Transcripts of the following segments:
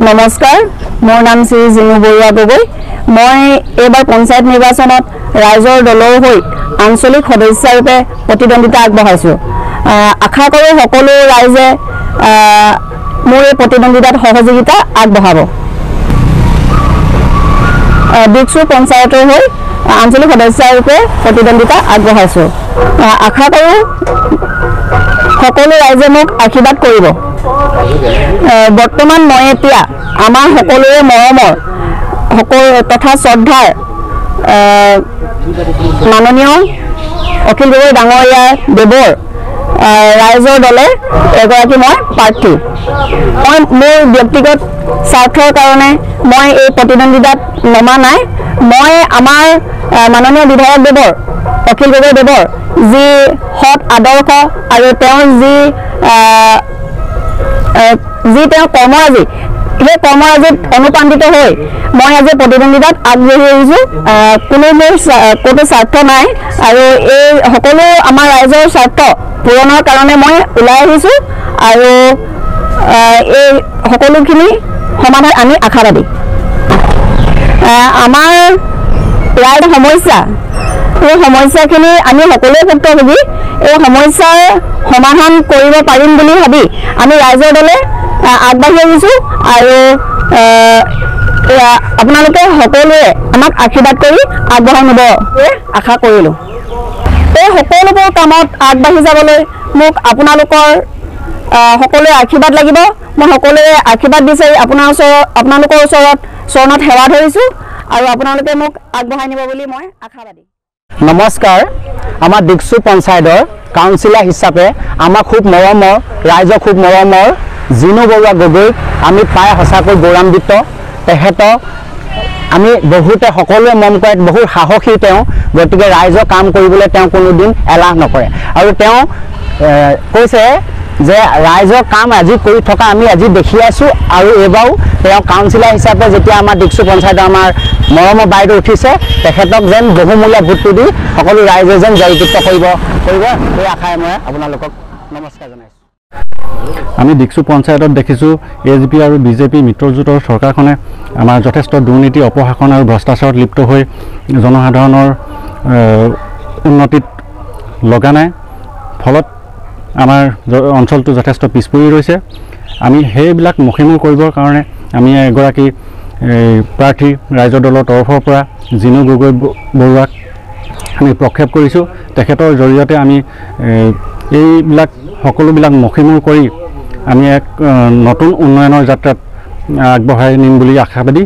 নমস্কাৰ মোৰ নাম শ্ৰী জিনু বৰুৱা গগৈ মই এবাৰ পঞ্চায়ত নিৰ্বাচনত ৰাইজৰ দলৰ হৈ আঞ্চলিক সদস্য ৰূপে প্ৰতিদ্বন্দ্বিতা আগবঢ়াইছো আশা কৰোঁ সকলো ৰাইজে মোৰ এই প্ৰতিদ্বন্দ্বিতাত সহযোগিতা আগবঢ়াব ডিক্সু পঞ্চায়তৰ হৈ আঞ্চলিক সদস্য ৰূপে প্ৰতিদ্বন্দ্বিতা আগবঢ়াইছো আশা কৰোঁ সকলো ৰাইজে মোক আশীৰ্বাদ কৰিব বৰ্তমান মই এতিয়া আমাৰ সকলোৰে মৰমৰ তথা শ্ৰদ্ধাৰ মাননীয় অখিল গগৈ ডাঙৰীয়াৰ দেৱৰ ৰাইজৰ দলে এগৰাকী মই প্ৰাৰ্থী মই মোৰ ব্যক্তিগত স্বাৰ্থৰ কাৰণে মই এই প্ৰতিদ্বন্দ্বিতাত নমা নাই মই আমাৰ মাননীয় বিধায়ক দেৱৰ অখিল গগৈ দেৱৰ যি সৎ আদৰ্শ আৰু তেওঁৰ যি তেওঁৰ কৰ্মৰাজি সেই কৰ্মৰাজিত অনুপ্ৰাণিত হৈ মই আজি প্ৰতিদ্বন্দ্বিতাত আগবাঢ়ি আহিছোঁ কোনো মোৰ ক'তো স্বাৰ্থ নাই আৰু এই সকলো আমাৰ ৰাইজৰ স্বাৰ্থ পূৰণৰ কাৰণে মই ওলাই আহিছোঁ আৰু এই সকলোখিনি সমাধান আমি আশাবাদী আমাৰ ৰাইজ সমস্যা এই সমস্যাখিনি আমি সকলোৱে ভুক্তভোগী এই সমস্যাৰ সমাধান কৰিব পাৰিম বুলি ভাবি আমি ৰাইজৰ দলে আগবাঢ়ি আহিছোঁ আৰু আপোনালোকে সকলোৱে আমাক আশীৰ্বাদ কৰি আগবঢ়াই নিব আশা কৰিলোঁ এই সকলোবোৰ কামত আগবাঢ়ি যাবলৈ মোক আপোনালোকৰ সকলোৱে আশীৰ্বাদ লাগিব মই সকলোৱে আশীৰ্বাদ বিচাৰি আপোনালোকৰ ওচৰত চৰণত সেৱা ধৰিছোঁ আৰু আপোনালোকে মোক আগবঢ়াই নিব বুলি মই আশাবাদী নমস্কাৰ আমাৰ ডিক্সু পঞ্চায়তৰ কাউন্সিলাৰ হিচাপে আমাৰ খুব মৰমৰ ৰাইজৰ খুব মৰমৰ জিনু বৰুৱা গগৈক আমি পাই সঁচাকৈ গৌৰৱান্বিত তেখেতক আমি বহুতে সকলোৱে মন কৰে বহুত সাহসী তেওঁ গতিকে ৰাইজৰ কাম কৰিবলৈ তেওঁ কোনোদিন এলাহ নকৰে আৰু তেওঁ কৈছে যে ৰাইজৰ কাম আজি কৰি থকা আমি আজি দেখি আছোঁ আৰু এইবাৰো তেওঁ কাউন্সিলাৰ হিচাপে যেতিয়া আমাৰ ডিক্সু পঞ্চায়তৰ আমাৰ মৰমৰ বাইদেউ উঠিছে তেখেতক যেন বহুমূলীয়া ভোটটো দি সকলো ৰাইজে যেন জয়যুক্ত কৰিব এই আশাৰে মই আপোনালোকক নমস্কাৰ জনাইছোঁ আমি ডিক্সু পঞ্চায়তত দেখিছোঁ AGP আৰু BJP মিত্ৰজোঁটৰ চৰকাৰখনে আমাৰ যথেষ্ট দুৰ্নীতি অপশাসন আৰু ভ্ৰষ্টাচাৰত লিপ্ত হৈ জনসাধাৰণৰ উন্নতিত লগা নাই ফলত আমাৰ অঞ্চলটো যথেষ্ট পিছ পৰি ৰৈছে আমি সেইবিলাক মষিমূৰ কৰিবৰ কাৰণে আমি এগৰাকী প্ৰাৰ্থী ৰাইজৰ দলৰ তৰফৰ পৰা জিনু গগৈ বৰুৱাক আমি প্ৰক্ষেপ কৰিছোঁ তেখেতৰ জৰিয়তে আমি এইবিলাক সকলোবিলাক মষিমূৰ কৰি আমি এক নতুন উন্নয়নৰ যাত্ৰাত আগবঢ়াই নিম বুলি আশাবাদী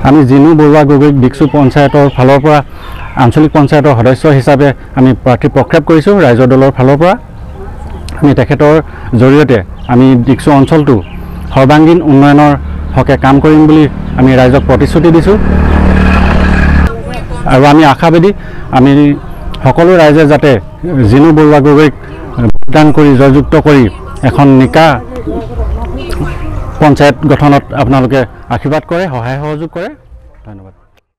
আমি জিনু বৰুৱা গগৈক ডিক্সু পঞ্চায়তৰ ফালৰ পৰা আঞ্চলিক পঞ্চায়তৰ সদস্য হিচাপে আমি প্ৰাৰ্থী প্ৰক্ষেপ কৰিছোঁ ৰাইজৰ দলৰ ফালৰ পৰা আমি তেখেতৰ জৰিয়তে আমি ডিক্সু অঞ্চলটো সৰ্বাংগীন উন্নয়নৰ হকে কাম কৰিম বুলি আমি ৰাইজক প্ৰতিশ্ৰুতি দিছোঁ আৰু আমি আশাবাদী আমি সকলো ৰাইজে যাতে জিনু বৰুৱা গগৈক ভোটদান কৰি জয়যুক্ত কৰি এখন নিকা পঞ্চায়ত গঠনত আপোনালোকে আশীৰ্বাদ কৰে সহায় সহযোগ কৰে